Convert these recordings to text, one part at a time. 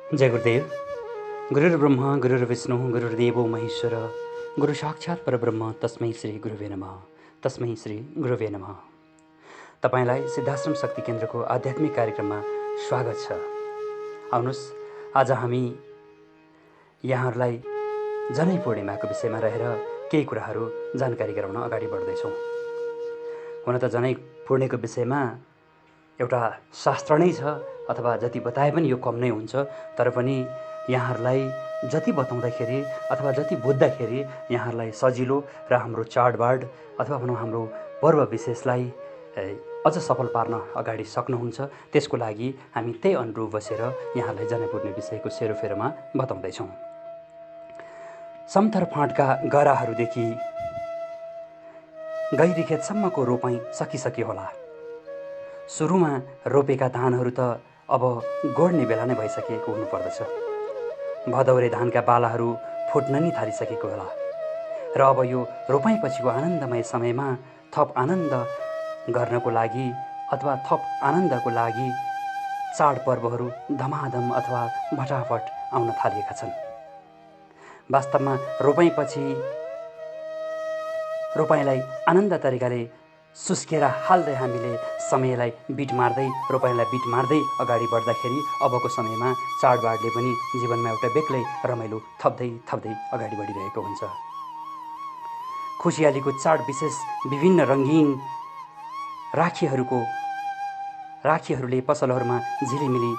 जय गुरुदेव। गुरुर्ब्रह्मा गुरुर्विष्णु गुरुर्देवो महेश्वर गुरु साक्षात् परब्रह्म तस्मै श्री गुरुवे नमः। तस्मै श्री गुरुवे नमः। तपाईलाई सिद्धाश्रम शक्ति केन्द्रको आध्यात्मिक कार्यक्रममा स्वागत छ। आउनुहोस्, आज हामी यहाँहरूलाई जनै पूर्णिमाको विषयमा रहेर केही कुराहरू जानकारी गराउन अगाडि बढ्दैछौँ। हुन त जनै पूर्णिमाको विषयमा एउटा शास्त्र नै छ, अथवा जति बताए पनि यो कम नै हुन्छ। तर पनि यहाँहरूलाई जति बताउँदाखेरि अथवा जति बुझ्दाखेरि यहाँहरूलाई सजिलो र हाम्रो चाडबाड अथवा भनौँ हाम्रो पर्व विशेषलाई अझ सफल पार्न अगाडि सक्नुहुन्छ। त्यसको लागि हामी त्यही अनुरूप बसेर यहाँहरूलाई जनैपूर्णे विषयको सेरोफेरोमा बताउँदैछौँ। समथर फाँटका गराहरूदेखि गैरीखेतसम्मको रोपाइँ सकिसक्यो होला। सुरुमा रोपेका धानहरू त अब गोड्ने बेला नै भइसकेको हुनुपर्दछ। भदौरे धानका बालाहरू फुट्न नि थालिसकेको होला र अब यो रोपाइँपछिको आनन्दमय समयमा थप आनन्द गर्नको लागि अथवा थप आनन्दको लागि चाडपर्वहरू धमाधम अथवा फटाफट आउन थालिएका छन्। वास्तवमा रोपाइँलाई आनन्द तरिकाले सुस्केर हाल्दै हामीले समयलाई बिट मार्दै रोपाइँलाई बिट मार्दै अगाडि बढ्दाखेरि अबको समयमा चाडबाडले पनि जीवनमा एउटा बेग्लै रमाइलो थप्दै थप्दै अगाडि बढिरहेको हुन्छ। खुसियालीको चाड विशेष विभिन्न रङ्गीन राखीहरूले पसलहरूमा झिलिमिली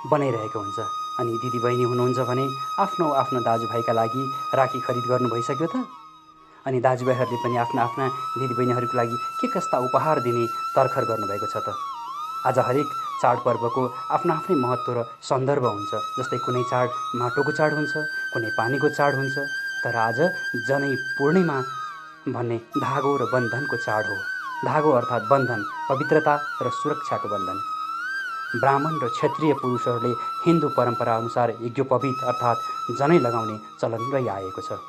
बनाइरहेको हुन्छ। अनि दिदीबहिनी हुनुहुन्छ भने आफ्नो आफ्नो दाजुभाइका लागि राखी खरिद गर्नु भइसक्यो त? अनि दाजुभाइहरूले पनि आफ्ना दिदीबहिनीहरूको लागि के कस्ता उपहार दिने तर्खर गर्नुभएको छ त? आज हरेक चाडपर्वको आफ्नो आफ्नै महत्त्व र सन्दर्भ हुन्छ। जस्तै कुनै चाड माटोको चाड हुन्छ, कुनै पानीको चाड हुन्छ। तर आज जनै पूर्णिमा भन्ने धागो र बन्धनको चाड हो। धागो अर्थात् बन्धन, पवित्रता र सुरक्षाको बन्धन। ब्राह्मण र क्षत्रिय पुरुषहरूले हिन्दू परम्परा अनुसार यज्ञोपवीत अर्थात् जनै लगाउने चलन रहिआएको छ।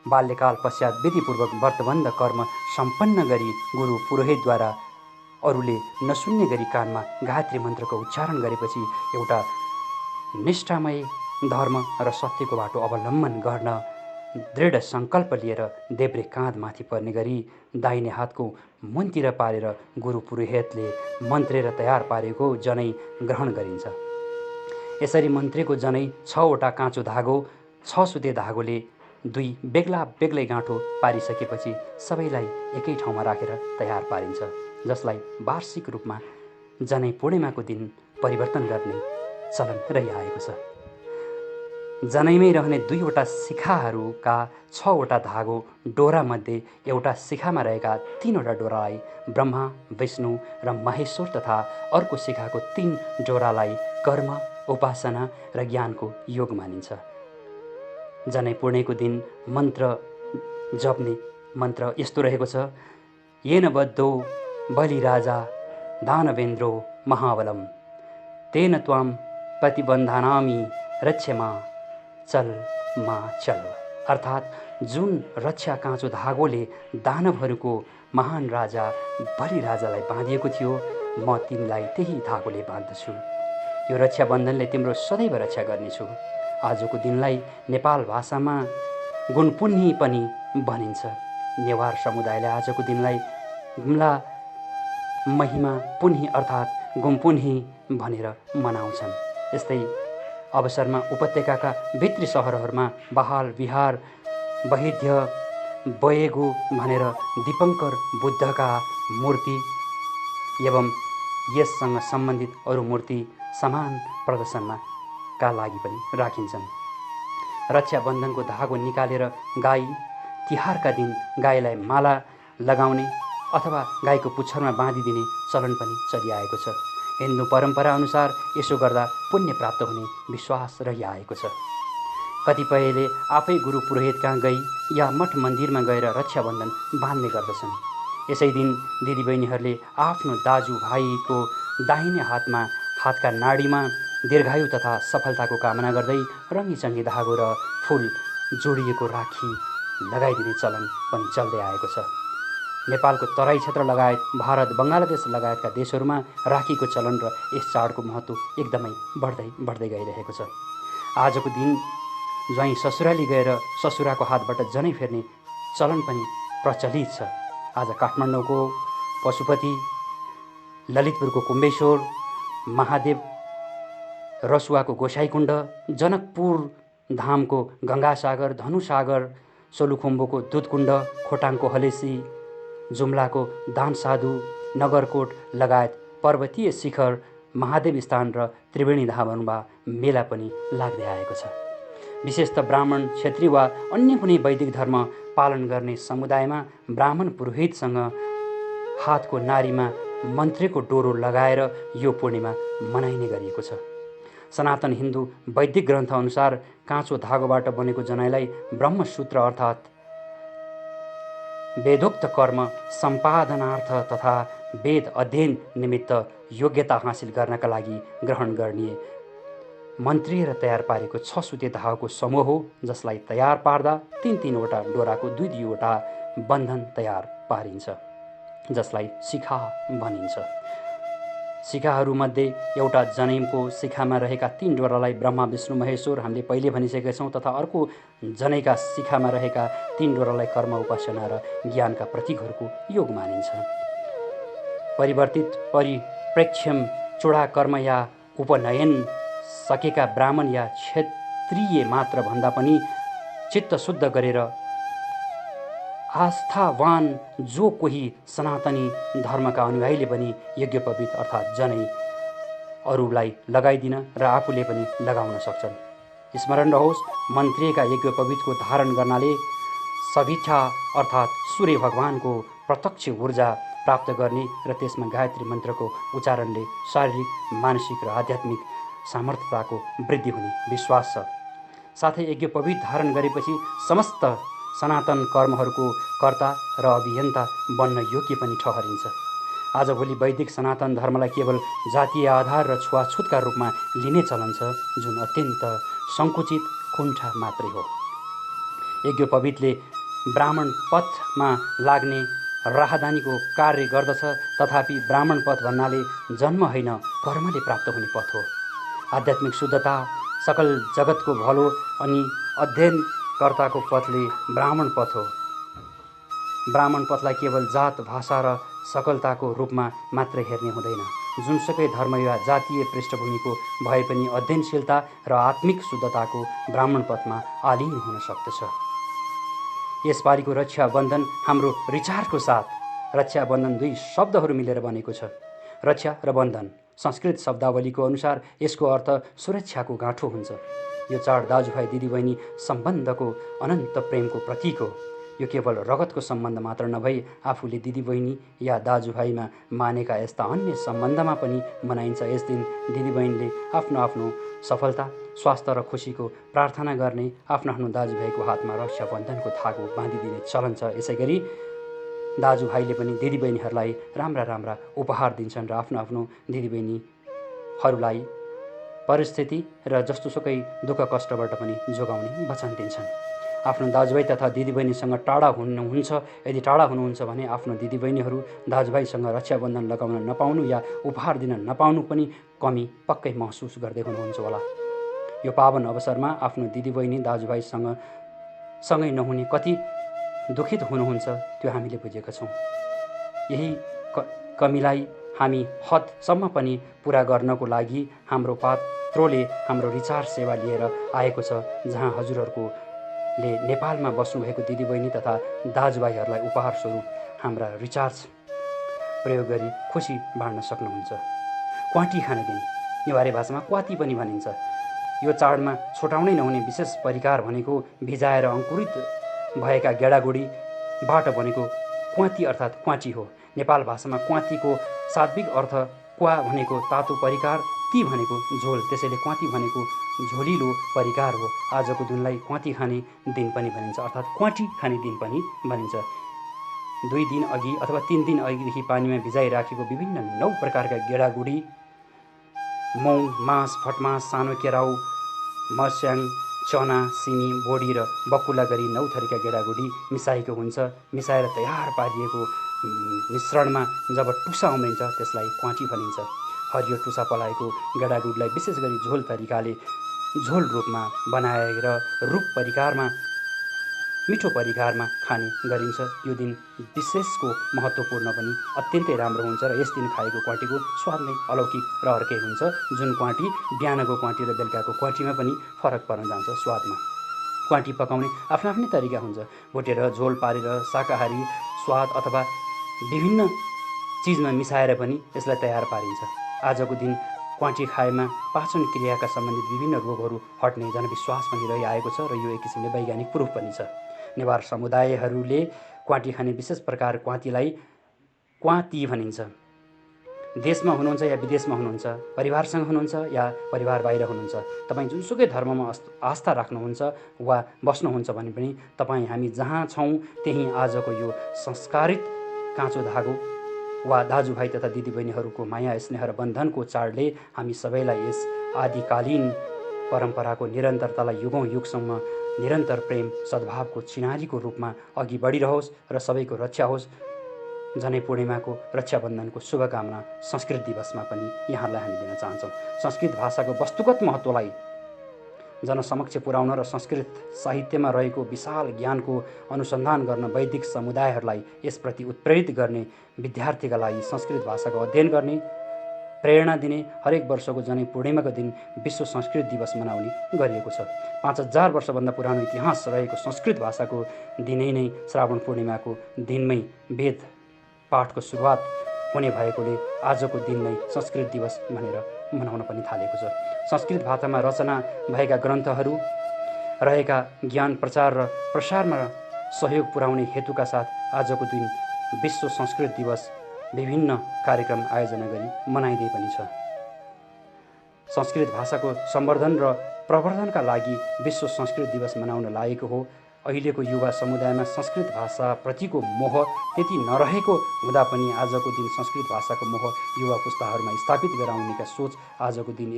बाल्यकाल पश्चात विधिपूर्वक व्रतबन्ध कर्म सम्पन्न गरी गुरु पुरोहितद्वारा अरूले नसुन्ने गरी कानमा गायत्री मन्त्रको उच्चारण गरेपछि एउटा निष्ठामय धर्म र सत्यको बाटो अवलम्बन गर्न दृढ सङ्कल्प लिएर देब्रे काँध माथि पर्ने गरी दाहिने हातको मुनतिर पारेर गुरु पुरोहितले मन्त्रेर तयार पारेको जनै ग्रहण गरिन्छ। यसरी मन्त्रेको जनै 6वटा काँचो धागो 6 सुते धागोले 2 बेग्ला बेग्लै गाँठो पारिसकेपछि सबैलाई एकै ठाउँमा राखेर तयार पारिन्छ, जसलाई वार्षिक रूपमा जनै पूर्णिमाको दिन परिवर्तन गर्ने चलन रहिआएको छ। जनैमै रहने 2वटा शिखाहरूका 6वटा धागो डोरामध्ये एउटा शिखामा रहेका 3वटा डोरालाई ब्रह्मा, विष्णु र महेश्वर तथा अर्को शिखाको 3 डोरालाई कर्म, उपासना र ज्ञानको योग मानिन्छ। जनै पूर्णेको दिन मन्त्र जप्ने मन्त्र यस्तो रहेको छ: येन बद्धो बलिराजा दानवेन्द्रो महाबलम तेन त्वाम प्रतिबन्धानामि रक्षमा चल मा चल। अर्थात् जुन रक्षा काँचो धागोले दानवहरूको महान राजा बलिराजालाई बाँधिएको थियो, म तिमीलाई त्यही धागोले बाँध्दछु। यो रक्षा बन्धनले तिम्रो सदैव रक्षा गर्नेछु। आजको दिनलाई नेपाल भाषामा गुणपुन्ही पनि भनिन्छ। नेवार समुदायले आजको दिनलाई गुम्ला महिमा पुन्ही अर्थात् गुम्पुन्ही भनेर मनाउँछन्। यस्तै अवसरमा उपत्यकाका भित्री सहरहरूमा बहाल विहार वैद्य बयेगु भनेर दीपङ्कर बुद्धका मूर्ति एवं यससँग सम्बन्धित अरू मूर्ति समान प्रदर्शनमा का लागि पनि राखिन्छन्। रक्षाबन्धनको धागो निकालेर गाई तिहारका दिन गाईलाई माला लगाउने अथवा गाईको पुच्छरमा बाँधिदिने चलन पनि चलिआएको छ। हिन्दू परम्परा अनुसार यसो गर्दा पुण्य प्राप्त हुने विश्वास रहिआएको छ। कतिपयले आफै गुरु पुरोहित कहाँ गई या मठ मन्दिरमा गएर रक्षाबन्धन बाँध्ने गर्दछन्। यसै दिन दिदीबहिनीहरूले आफ्नो दाजुभाइको दाहिने हातका नाडीमा दीर्घायु तथा सफलताको कामना गर्दै रङ्गीचङ्गी धागो र फुल जोडिएको राखी लगाइदिने चलन पनि चल्दै आएको छ। नेपालको तराई क्षेत्र लगायत भारत, बङ्गलादेश लगायतका देशहरूमा राखीको चलन र यस चाडको महत्त्व एकदमै बढ्दै गइरहेको छ। आजको दिन ज्वाइँ ससुराली गएर ससुराको हातबाट जनै फेर्ने चलन पनि प्रचलित छ। आज काठमाडौँको पशुपति, ललितपुरको कुम्बेश्वर, महादेव रसुवाको गोसाइकुण्ड, जनकपुर धामको गङ्गासागर, धनुसागर, सोलुखुम्बुको दुधकुण्ड, खोटाङको हलेसी, जुम्लाको दानसाधु, नगरकोट लगायत पर्वतीय शिखर, महादेव स्थान र त्रिवेणी धामहरूमा मेला पनि लाग्दै आएको छ। विशेषतः ब्राह्मण, क्षेत्री वा अन्य कुनै वैदिक धर्म पालन गर्ने समुदायमा ब्राह्मण पुरोहितसँग हातको नारीमा मन्त्रीको डोरो लगाएर यो पूर्णिमा मनाइने गरिएको छ। सनातन हिन्दू वैदिक ग्रन्थ अनुसार काँचो धागोबाट बनेको जनैलाई ब्रह्मसूत्र अर्थात् वेदोक्त कर्म सम्पादनार्थ तथा वेद अध्ययन निमित्त योग्यता हासिल गर्नका लागि ग्रहण गर्ने मन्त्रिएर तयार पारेको 6 सुते धागोको समूह हो, जसलाई तयार पार्दा 3-3वटा डोराको 2-2वटा बन्धन तयार पारिन्छ, जसलाई शिखा भनिन्छ। शिखाहरूमध्ये एउटा जनेको शिखामा रहेका 3 डोरालाई ब्रह्मा, विष्णु, महेश्वर हामीले पहिले भनिसकेका छौँ, तथा अर्को जनेका शिखामा रहेका 3 डोरालाई कर्म, उपासना र ज्ञानका प्रतीकहरूको योग मानिन्छ। परिवर्तित परिप्रेक्ष्यम चूडा कर्म या उपनयन सकेका ब्राह्मण या क्षत्रिय मात्र भन्दा पनि चित्त शुद्ध गरेर आस्थावान जो कोही सनातनी धर्मका अनुयायीले पनि यज्ञोपवीत अर्थात् जनै अरूलाई लगाइदिन र आफूले पनि लगाउन सक्छन्। स्मरण रहोस्, मन्त्रिएका यज्ञोपवीतको धारण गर्नाले सभिक्षा अर्थात् सूर्य भगवानको प्रत्यक्ष ऊर्जा प्राप्त गर्ने र त्यसमा गायत्री मन्त्रको उच्चारणले शारीरिक, मानसिक र आध्यात्मिक सामर्थ्यताको वृद्धि हुने विश्वास छ। साथै यज्ञोपवीत धारण गरेपछि समस्त सनातन कर्महरूको कर्ता र अभियन्ता बन्न योग्य पनि ठहरिन्छ। आजभोलि वैदिक सनातन धर्मलाई केवल जातीय आधार र छुवाछुतका रूपमा लिने चलन छ, जुन अत्यन्त सङ्कुचित कुण्ठा मात्रै हो। यज्ञोपवीतले ब्राह्मण पथमा लाग्ने राहदानीको कार्य गर्दछ, तथापि ब्राह्मण पथ भन्नाले जन्म होइन, कर्मले प्राप्त हुने पथ हो। आध्यात्मिक शुद्धता, सकल जगतको भलो अनि अध्ययनकर्ताको पथले ब्राह्मण पथ हो। ब्राह्मण पथलाई केवल जात, भाषा र सकलताको रूपमा मात्र हेर्ने हुँदैन। जुनसुकै धर्म या जातीय पृष्ठभूमिको भए पनि अध्ययनशीलता र आत्मिक शुद्धताको ब्राह्मण पथमा आलीन हुन सक्दछ। यसपालिको रक्षाबन्धन हाम्रो रिचार्जको साथ रक्षाबन्धन 2 शब्दहरू मिलेर बनेको छ। रक्षा र बन्धन संस्कृत शब्दावलीको अनुसार यसको अर्थ सुरक्षाको गाँठो हुन्छ। यो चाड दाजुभाइ दिदीबहिनी सम्बन्धको अनन्त प्रेमको प्रतीक हो। यो केवल रगतको सम्बन्ध मात्र नभई आफूले दिदीबहिनी या दाजुभाइमा मानेका यस्ता अन्य सम्बन्धमा पनि मनाइन्छ। यस दिन दिदीबहिनीले आफ्नो आफ्नो सफलता, स्वास्थ्य र खुसीको प्रार्थना गर्ने आफ्नो दाजुभाइको हातमा रक्षाबन्धनको धागो बाँधिदिने चलन छ। यसैगरी दाजुभाइले पनि दिदीबहिनीहरूलाई राम्रा उपहार दिन्छन् र आफ्नो दिदीबहिनीहरूलाई परिस्थिति र जस्तोसुकै दुःख कष्टबाट पनि जोगाउने वचन दिन्छन्। आफ्नो दाजुभाइ तथा दिदीबहिनीसँग टाढा हुनुहुन्छ, यदि टाढा हुनुहुन्छ भने आफ्नो दिदीबहिनीहरू दाजुभाइसँग रक्षाबन्धन लगाउन नपाउनु या उपहार दिन नपाउनु पनि कमी पक्कै महसुस गर्दै हुनुहुन्छ होला। यो पावन अवसरमा आफ्नो दिदीबहिनी दाजुभाइसँग सँगै नहुने कति दुखित हुनुहुन्छ त्यो हामीले बुझेका छौँ। यही कमीलाई हामी हदसम्म पनि पुरा गर्नको लागि हाम्रो पात्रोले हाम्रो रिचार्ज सेवा लिएर आएको छ, जहाँ हजुरहरूले नेपालमा बस्नुभएको दिदीबहिनी तथा दाजुभाइहरूलाई उपहार स्वरूप हाम्रा रिचार्ज प्रयोग गरी खुसी बाँड्न सक्नुहुन्छ। क्वाटी खाने दिन, नेवारी भाषामा क्वाती पनि भनिन्छ। यो चाडमा छुटाउनै नहुने विशेष परिकार भनेको भिजाएर अङ्कुरित भएका गेडागुडीबाट बनेको क्वाती अर्थात् क्वाटी हो। नेपाल भाषामा क्वातीको शाब्दिक अर्थ क्वा भनेको तातो परिकार, ती भनेको झोल, त्यसैले क्वाती भनेको झोलिलो परिकार हो। आजको दिनलाई क्वाती खाने दिन पनि भनिन्छ, अर्थात् क्वाटी खाने दिन पनि भनिन्छ। 2 दिन अघि अथवा 3 दिन अघिदेखि पानीमा भिजाइराखेको विभिन्न 9 प्रकारका गेडागुडी, मौन, मास, फटमास, सानो केराउ, मस्याङ, चना, सिमी, बोडी र बकुल्ला गरी 9 थरीका गेडागुडी मिसाएको हुन्छ। मिसाएर तयार पारिएको मिश्रणमा जब टुसा उम्रिन्छ त्यसलाई क्वाँटी भनिन्छ। हरियो टुसा पलाएको गेडागुडलाई विशेष गरी झोल तरिकाले झोल रूपमा बनाएर रूप परिकारमा मिठो परिकारमा खाने गरिन्छ। यो दिन विशेषको महत्त्वपूर्ण पनि अत्यन्तै राम्रो हुन्छ र यस दिन खाएको क्वाँटीको स्वाद नै अलौकिक र अर्कै हुन्छ। जुन क्वाँटी बिहानको क्वाँटी र बेलुकाको क्वाँटीमा पनि फरक पर्न जान्छ स्वादमा। क्वाँटी पकाउने आफ्नो आफ्नै तरिका हुन्छ। भुटेर झोल पारेर शाकाहारी स्वाद अथवा विभिन्न चिजमा मिसाएर पनि यसलाई तयार पारिन्छ। आजको दिन क्वाँटी खाएमा पाचन क्रियाका सम्बन्धित विभिन्न रोगहरू हट्ने जनविश्वास पनि रहिआएको छ र यो एक किसिमले वैज्ञानिक प्रुफ पनि छ। नेवार समुदायहरूले क्वाँटी खाने विशेष प्रकार क्वाँतीलाई क्वाँती भनिन्छ। देशमा हुनुहुन्छ या विदेशमा हुनुहुन्छ, परिवारसँग हुनुहुन्छ या परिवार बाहिर हुनुहुन्छ, तपाईँ जुनसुकै धर्ममा आस्था राख्नुहुन्छ वा बस्नुहुन्छ भने पनि तपाईँ हामी जहाँ छौँ त्यहीँ आजको यो संस्कारित काँचो धागो वा दाजुभाइ तथा दिदीबहिनीहरूको माया स्नेह र बन्धनको चाडले हामी सबैलाई यस आदिकालीन परम्पराको निरन्तरतालाई युगौँ युगसम्म निरन्तर प्रेम सद्भावको चिनारीको रूपमा अघि बढिरहोस् र सबैको रक्षा होस्। जनै पूर्णिमाको रक्षाबन्धनको शुभकामना संस्कृत दिवसमा पनि यहाँलाई हामी दिन चाहन्छौँ। संस्कृत भाषाको वस्तुगत महत्त्वलाई जनसमक्ष पुर्याउन र संस्कृत साहित्यमा रहेको विशाल ज्ञानको अनुसन्धान गर्न वैदिक समुदायहरूलाई यसप्रति उत्प्रेरित गर्ने विद्यार्थीका लागि संस्कृत भाषाको अध्ययन गर्ने प्रेरणा दिने हरेक वर्षको जनै पूर्णिमाको दिन विश्व संस्कृत दिवस मनाउने गरिएको छ। 5000 वर्षभन्दा पुरानो इतिहास रहेको संस्कृत भाषाको दिनै नै श्रावण पूर्णिमाको दिनमै वेद पाठको सुरुवात हुने भएकोले आजको दिनमै संस्कृत दिवस भनेर मनाउन पनि थालेको छ। संस्कृत भाषामा रचना भएका ग्रन्थहरू रहेका ज्ञान प्रचार र प्रसारमा सहयोग पुर्याउने हेतुका साथ आजको दिन विश्व संस्कृत दिवस विभिन्न कार्यक्रम आयोजना गरी मनाइँदै पनि छ। संस्कृत भाषाको सम्वर्धन र प्रवर्धनका लागि विश्व संस्कृत दिवस मनाउन लागेको हो। अहिलेको युवा समुदायमा संस्कृत भाषाप्रतिको मोह त्यति नरहेको हुँदा पनि आजको दिन संस्कृत भाषाको मोह युवा पुस्ताहरूमा स्थापित गराउनेका सोच आजको दिन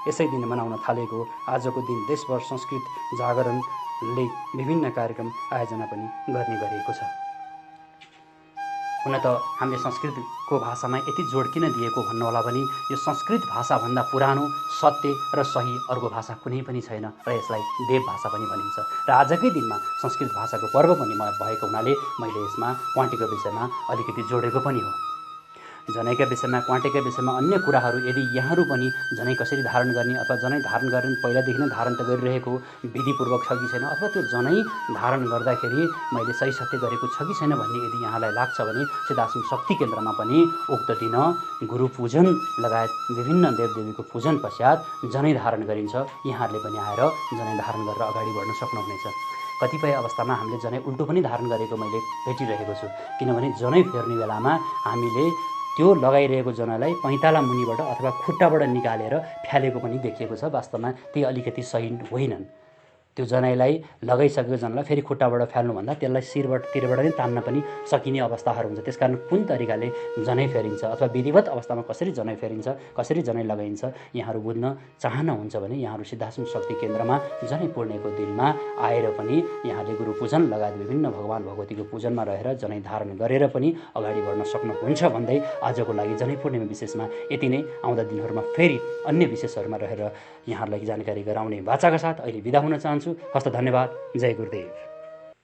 यसै दिन मनाउन थालेको हो। आजको दिन देशभर संस्कृत जागरणले विभिन्न कार्यक्रम आयोजना पनि गर्ने गरिएको छ। हुन त हामीले संस्कृतको भाषामा यति जोड किन दिएको भन्नुहोला भने यो संस्कृत भाषाभन्दा पुरानो सत्य र सही अर्को भाषा कुनै पनि छैन र यसलाई देव भाषा पनि भनिन्छ। र आजकै दिनमा संस्कृत भाषाको पर्व पनि भएको हुनाले मैले यसमा क्वाँटीको विषयमा अलिकति जोडेको पनि हो। जनैका विषयमा क्वाँटीका विषयमा अन्य कुराहरू यदि यहाँहरू पनि जनै कसरी धारण गर्ने अथवा जनै धारण गर्ने पहिलादेखि नै धारण त गरिरहेको विधिपूर्वक छ कि छैन अथवा त्यो जनै धारण गर्दाखेरि मैले सही सत्य गरेको छ कि छैन भन्ने यदि यहाँलाई लाग्छ भने सिद्धाश्रम शक्ति केन्द्रमा पनि उक्त दिन गुरु पूजन लगायत विभिन्न देवदेवीको पूजन पश्चात जनै धारण गरिन्छ। यहाँहरूले पनि आएर जनै धारण गरेर अगाडि बढ्न सक्नुहुनेछ। कतिपय अवस्थामा हामीले जनै उल्टो पनि धारण गरेको मैले भेटिरहेको छु। किनभने जनै फेर्ने बेलामा हामीले त्यो लगाइरहेको जनैलाई पैँताला मुनिबाट अथवा खुट्टाबाट निकालेर फ्यालेको पनि देखिएको छ। वास्तवमा ती अलिकति सही होइनन्। त्यो जनैलाई लगाइसकेको जनैलाई फेरि खुट्टाबाट फ्याल्नुभन्दा त्यसलाई तिरबाट नै तान्न पनि सकिने अवस्थाहरू हुन्छ। त्यसकारण कुन तरिकाले जनै फेरिन्छ अथवा विधिवत अवस्थामा कसरी जनै फेरिन्छ, कसरी जनै लगाइन्छ यहाँहरू बुझ्न चाहनुहुन्छ भने यहाँहरू सिद्धाश्रम शक्ति केन्द्रमा जनै पूर्णिमाको दिनमा आएर पनि यहाँले गुरु पूजन लगायत विभिन्न भगवान भगवतीको पूजनमा रहेर जनै धारण गरेर पनि अगाडि बढ्न सक्नुहुन्छ भन्दै आजको लागि जनै पूर्णिमा विशेषमा यति नै। आउँदा दिनहरूमा फेरि अन्य विशेषहरूमा रहेर यहाँहरूलाई जानकारी गराउने वाचाका साथ अहिले बिदा हुन चाहन्छु। हस्त धन्यवाद। जय गुरुदेव।